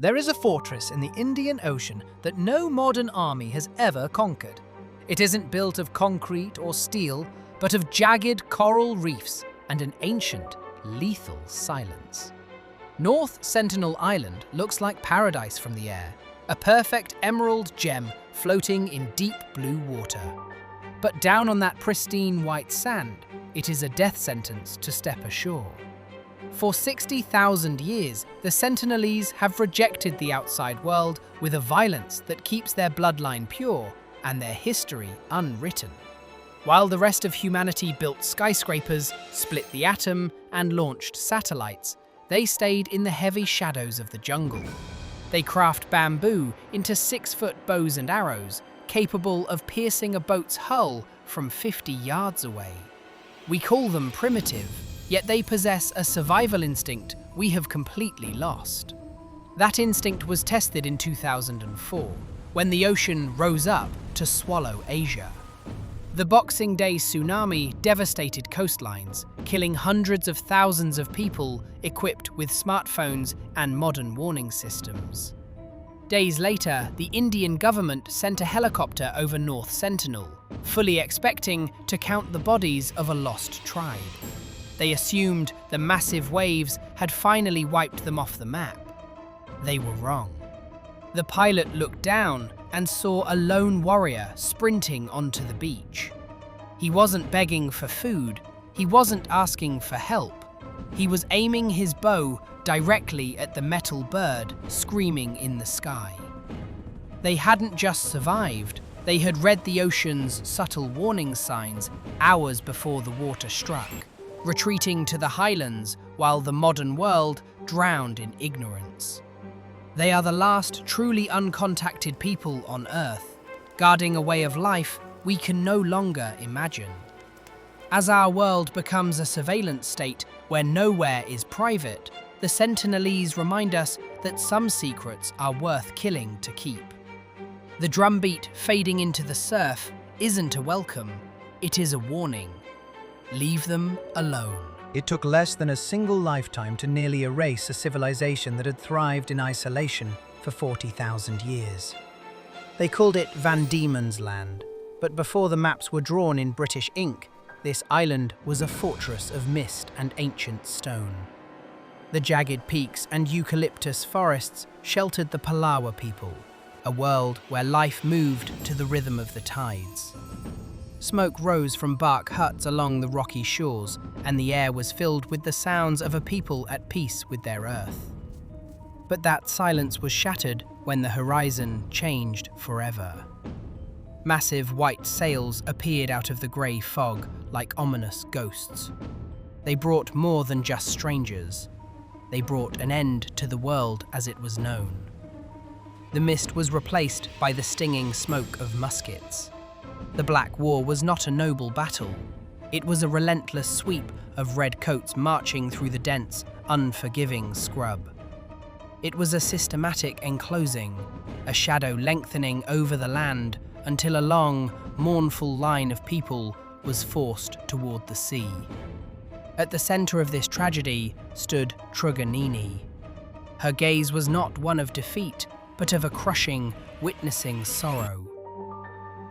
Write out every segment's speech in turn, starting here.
There is a fortress in the Indian Ocean that no modern army has ever conquered. It isn't built of concrete or steel, but of jagged coral reefs and an ancient, lethal silence. North Sentinel Island looks like paradise from the air, a perfect emerald gem floating in deep blue water. But down on that pristine white sand, it is a death sentence to step ashore. For 60,000 years, the sentinelese have rejected the outside world with a violence that keeps their bloodline pure and their history unwritten. While the rest of humanity built skyscrapers, split the atom, and launched satellites, they stayed in the heavy shadows of the jungle. They craft bamboo into 6-foot bows and arrows, capable of piercing a boat's hull from 50 yards away. We call them primitive, yet they possess a survival instinct we have completely lost. That instinct was tested in 2004, when the ocean rose up to swallow Asia. The Boxing Day tsunami devastated coastlines, killing hundreds of thousands of people equipped with smartphones and modern warning systems. Days later, the Indian government sent a helicopter over North Sentinel, fully expecting to count the bodies of a lost tribe. They assumed the massive waves had finally wiped them off the map. They were wrong. The pilot looked down and saw a lone warrior sprinting onto the beach. He wasn't begging for food, he wasn't asking for help. He was aiming his bow directly at the metal bird screaming in the sky. They hadn't just survived, they had read the ocean's subtle warning signs hours before the water struck, retreating to the highlands while the modern world drowned in ignorance. They are the last truly uncontacted people on Earth, guarding a way of life we can no longer imagine. As our world becomes a surveillance state where nowhere is private, the sentinelese remind us that some secrets are worth killing to keep. The drumbeat fading into the surf isn't a welcome, it is a warning. Leave them alone. It took less than a single lifetime to nearly erase a civilization that had thrived in isolation for 40,000 years. They called it Van Diemen's Land, but before the maps were drawn in British ink, this island was a fortress of mist and ancient stone. The jagged peaks and eucalyptus forests sheltered the Palawa people, a world where life moved to the rhythm of the tides. Smoke rose from bark huts along the rocky shores, and the air was filled with the sounds of a people at peace with their earth. But that silence was shattered when the horizon changed forever. Massive white sails appeared out of the grey fog like ominous ghosts. They brought more than just strangers. They brought an end to the world as it was known. The mist was replaced by the stinging smoke of muskets. The Black War was not a noble battle. It was a relentless sweep of red coats marching through the dense, unforgiving scrub. It was a systematic enclosing, a shadow lengthening over the land until a long, mournful line of people was forced toward the sea. At the centre of this tragedy stood Truganini. Her gaze was not one of defeat, but of a crushing, witnessing sorrow.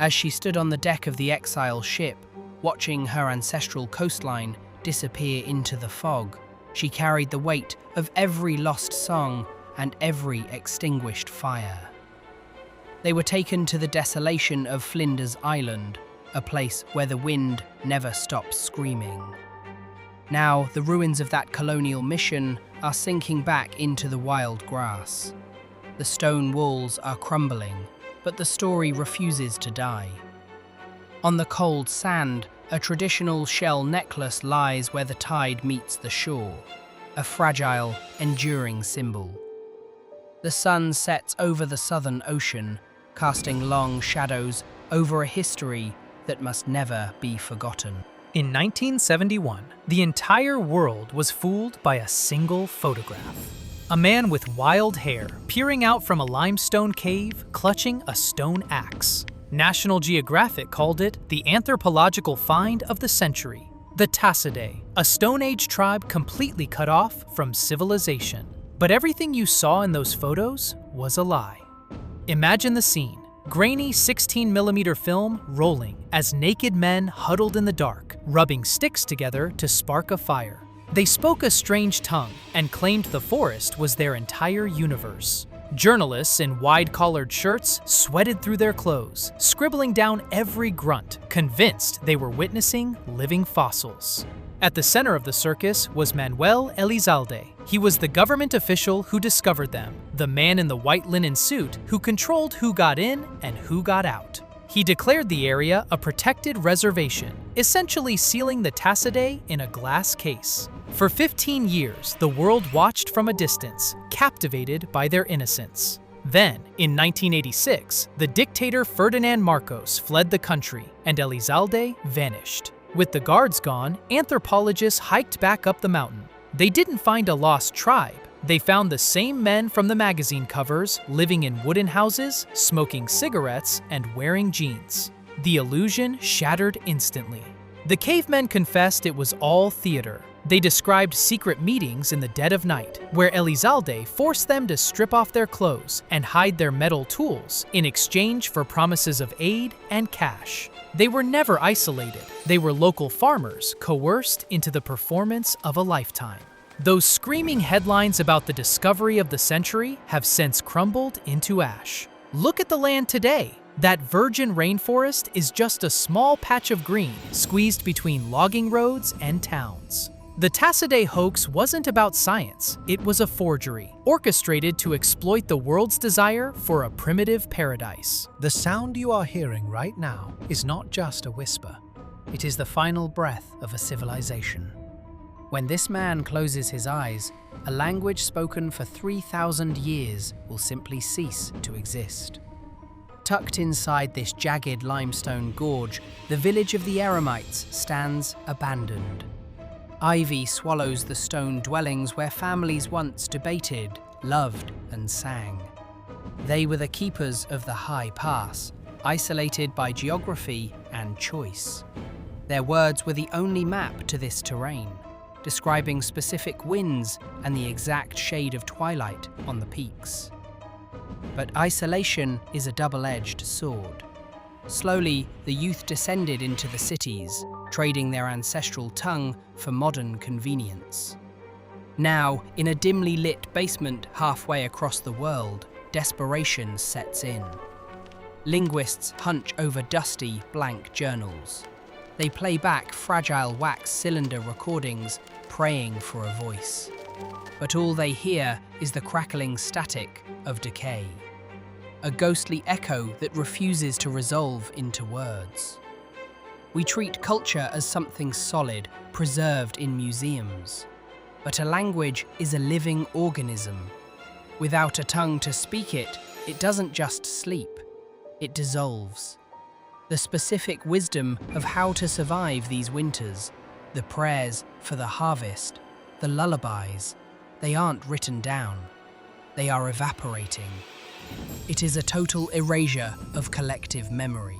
As she stood on the deck of the exile ship, watching her ancestral coastline disappear into the fog, she carried the weight of every lost song and every extinguished fire. They were taken to the desolation of Flinders Island, a place where the wind never stops screaming. Now, the ruins of that colonial mission are sinking back into the wild grass. The stone walls are crumbling, but the story refuses to die. On the cold sand, a traditional shell necklace lies where the tide meets the shore, a fragile, enduring symbol. The sun sets over the southern ocean, casting long shadows over a history that must never be forgotten. In 1971, the entire world was fooled by a single photograph. A man with wild hair peering out from a limestone cave, clutching a stone axe. National Geographic called it the anthropological find of the century. The Tasaday, a Stone Age tribe completely cut off from civilization. But everything you saw in those photos was a lie. Imagine the scene. Grainy 16mm film rolling as naked men huddled in the dark, rubbing sticks together to spark a fire. They spoke a strange tongue and claimed the forest was their entire universe. Journalists in wide-collared shirts sweated through their clothes, scribbling down every grunt, convinced they were witnessing living fossils. At the center of the circus was Manuel Elizalde. He was the government official who discovered them, the man in the white linen suit who controlled who got in and who got out. He declared the area a protected reservation, essentially sealing the Tasaday in a glass case. For 15 years, the world watched from a distance, captivated by their innocence. Then, in 1986, the dictator Ferdinand Marcos fled the country, and Elizalde vanished. With the guards gone, anthropologists hiked back up the mountain. They didn't find a lost tribe. They found the same men from the magazine covers, living in wooden houses, smoking cigarettes, and wearing jeans. The illusion shattered instantly. The cavemen confessed it was all theater. They described secret meetings in the dead of night, where Elizalde forced them to strip off their clothes and hide their metal tools in exchange for promises of aid and cash. They were never isolated. They were local farmers coerced into the performance of a lifetime. Those screaming headlines about the discovery of the century have since crumbled into ash. Look at the land today. That virgin rainforest is just a small patch of green squeezed between logging roads and towns. The Tasaday hoax wasn't about science, it was a forgery, orchestrated to exploit the world's desire for a primitive paradise. The sound you are hearing right now is not just a whisper. It is the final breath of a civilization. When this man closes his eyes, a language spoken for 3,000 years will simply cease to exist. Tucked inside this jagged limestone gorge, the village of the Eremites stands abandoned. Ivy swallows the stone dwellings where families once debated, loved, and sang. They were the keepers of the high pass, isolated by geography and choice. Their words were the only map to this terrain, describing specific winds and the exact shade of twilight on the peaks. But isolation is a double-edged sword. Slowly, the youth descended into the cities, trading their ancestral tongue for modern convenience. Now, in a dimly lit basement halfway across the world, desperation sets in. Linguists hunch over dusty, blank journals. They play back fragile wax cylinder recordings, praying for a voice. But all they hear is the crackling static of decay. A ghostly echo that refuses to resolve into words. We treat culture as something solid, preserved in museums. But a language is a living organism. Without a tongue to speak it, it doesn't just sleep, it dissolves. The specific wisdom of how to survive these winters, the prayers for the harvest, the lullabies, they aren't written down. They are evaporating. It is a total erasure of collective memory,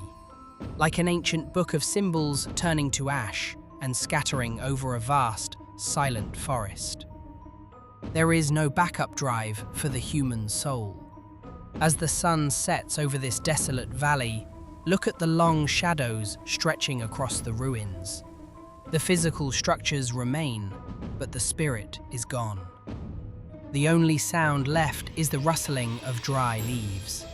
like an ancient book of symbols turning to ash and scattering over a vast, silent forest. There is no backup drive for the human soul. As the sun sets over this desolate valley, look at the long shadows stretching across the ruins. The physical structures remain, but the spirit is gone. The only sound left is the rustling of dry leaves,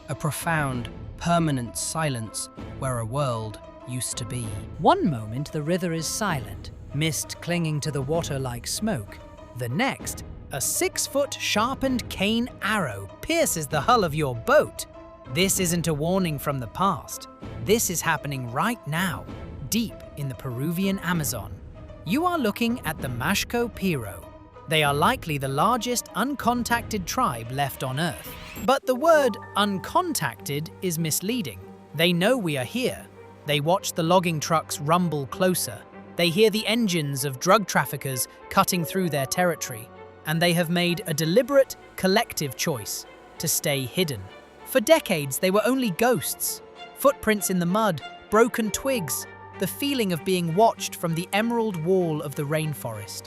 a profound, permanent silence where a world used to be. One moment the river is silent, mist clinging to the water like smoke. The next, a 6-foot sharpened cane arrow pierces the hull of your boat. This isn't a warning from the past. This is happening right now, deep in the Peruvian Amazon. You are looking at the Mashco Piro. They are likely the largest uncontacted tribe left on Earth. But the word uncontacted is misleading. They know we are here. They watch the logging trucks rumble closer. They hear the engines of drug traffickers cutting through their territory. And they have made a deliberate, collective choice to stay hidden. For decades, they were only ghosts. Footprints in the mud, broken twigs, the feeling of being watched from the emerald wall of the rainforest.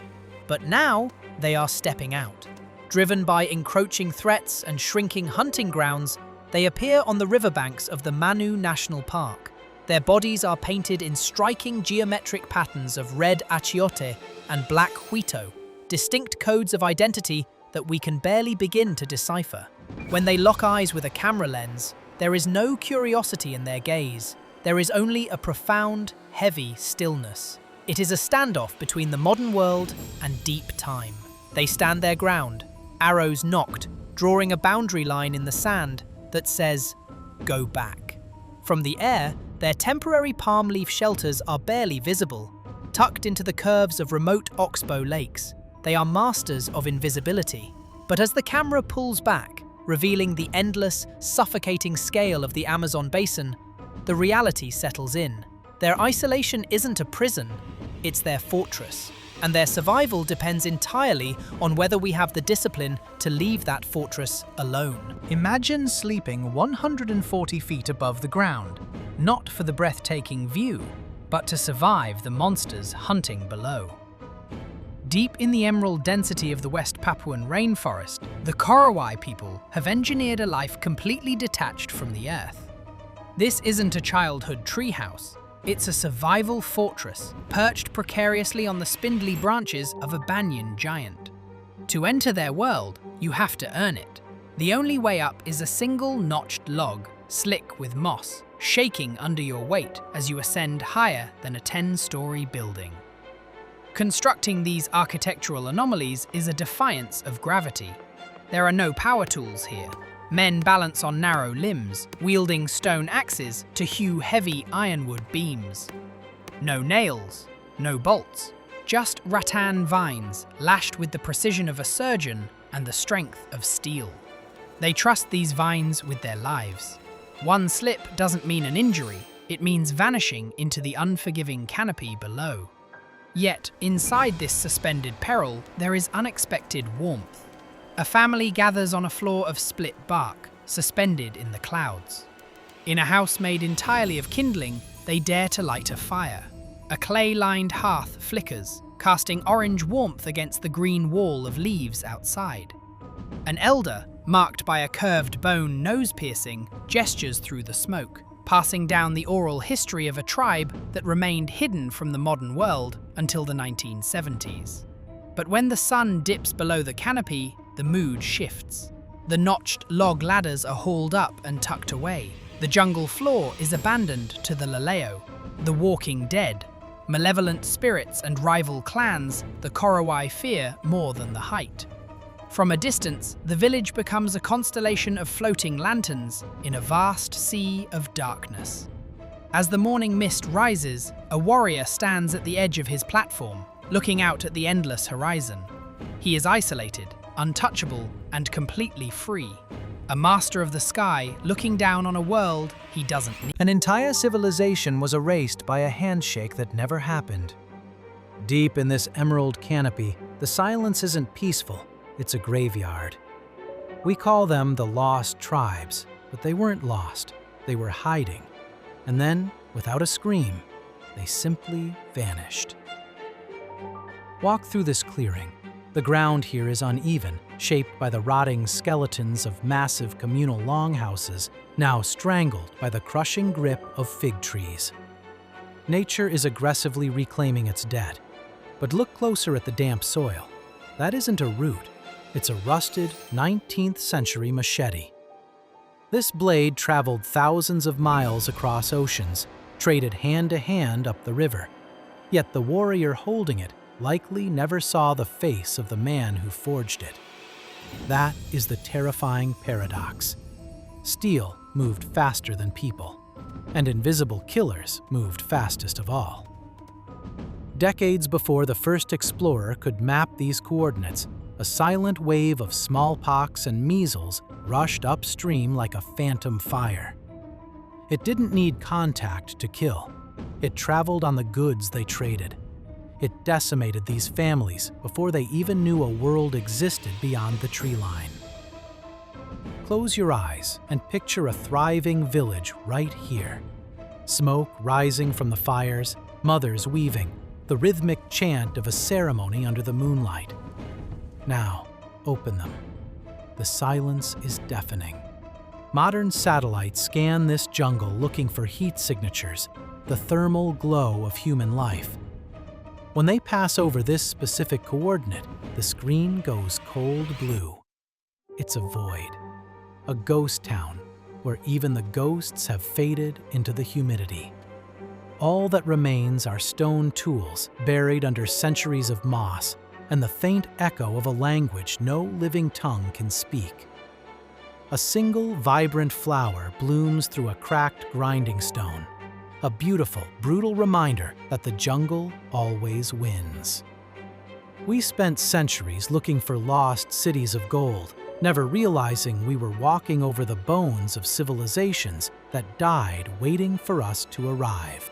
But now, they are stepping out. Driven by encroaching threats and shrinking hunting grounds, they appear on the riverbanks of the Manu National Park. Their bodies are painted in striking geometric patterns of red achiote and black huito, distinct codes of identity that we can barely begin to decipher. When they lock eyes with a camera lens, there is no curiosity in their gaze. There is only a profound, heavy stillness. It is a standoff between the modern world and deep time. They stand their ground, arrows nocked, drawing a boundary line in the sand that says, "Go back." From the air, their temporary palm leaf shelters are barely visible. Tucked into the curves of remote oxbow lakes, they are masters of invisibility. But as the camera pulls back, revealing the endless, suffocating scale of the Amazon basin, the reality settles in. Their isolation isn't a prison, it's their fortress. And their survival depends entirely on whether we have the discipline to leave that fortress alone. Imagine sleeping 140 feet above the ground, not for the breathtaking view, but to survive the monsters hunting below. Deep in the emerald density of the West Papuan rainforest, the Corowai people have engineered a life completely detached from the earth. This isn't a childhood treehouse. It's a survival fortress, perched precariously on the spindly branches of a banyan giant. To enter their world, you have to earn it. The only way up is a single notched log, slick with moss, shaking under your weight as you ascend higher than a 10-story building. Constructing these architectural anomalies is a defiance of gravity. There are no power tools here. Men balance on narrow limbs, wielding stone axes to hew heavy ironwood beams. No nails, no bolts, just rattan vines lashed with the precision of a surgeon and the strength of steel. They trust these vines with their lives. One slip doesn't mean an injury, it means vanishing into the unforgiving canopy below. Yet, inside this suspended peril, there is unexpected warmth. A family gathers on a floor of split bark, suspended in the clouds. In a house made entirely of kindling, they dare to light a fire. A clay-lined hearth flickers, casting orange warmth against the green wall of leaves outside. An elder, marked by a curved bone nose piercing, gestures through the smoke, passing down the oral history of a tribe that remained hidden from the modern world until the 1970s. But when the sun dips below the canopy, the mood shifts. The notched log ladders are hauled up and tucked away. The jungle floor is abandoned to the laleo, the walking dead. Malevolent spirits and rival clans, the Corowai fear more than the height. From a distance, the village becomes a constellation of floating lanterns in a vast sea of darkness. As the morning mist rises, a warrior stands at the edge of his platform, looking out at the endless horizon. He is isolated, untouchable, and completely free. A master of the sky looking down on a world he doesn't need. An entire civilization was erased by a handshake that never happened. Deep in this emerald canopy, the silence isn't peaceful, it's a graveyard. We call them the lost tribes, but they weren't lost, they were hiding. And then, without a scream, they simply vanished. Walk through this clearing. The ground here is uneven, shaped by the rotting skeletons of massive communal longhouses, now strangled by the crushing grip of fig trees. Nature is aggressively reclaiming its dead. But look closer at the damp soil. That isn't a root, it's a rusted 19th century machete. This blade traveled thousands of miles across oceans, traded hand to hand up the river. Yet the warrior holding it likely never saw the face of the man who forged it. That is the terrifying paradox. Steel moved faster than people, and invisible killers moved fastest of all. Decades before the first explorer could map these coordinates, a silent wave of smallpox and measles rushed upstream like a phantom fire. It didn't need contact to kill. It traveled on the goods they traded. It decimated these families before they even knew a world existed beyond the tree line. Close your eyes and picture a thriving village right here. Smoke rising from the fires, mothers weaving, the rhythmic chant of a ceremony under the moonlight. Now, open them. The silence is deafening. Modern satellites scan this jungle looking for heat signatures, the thermal glow of human life. When they pass over this specific coordinate, the screen goes cold blue. It's a void, a ghost town where even the ghosts have faded into the humidity. All that remains are stone tools buried under centuries of moss and the faint echo of a language no living tongue can speak. A single vibrant flower blooms through a cracked grinding stone, a beautiful, brutal reminder that the jungle always wins. We spent centuries looking for lost cities of gold, never realizing we were walking over the bones of civilizations that died waiting for us to arrive.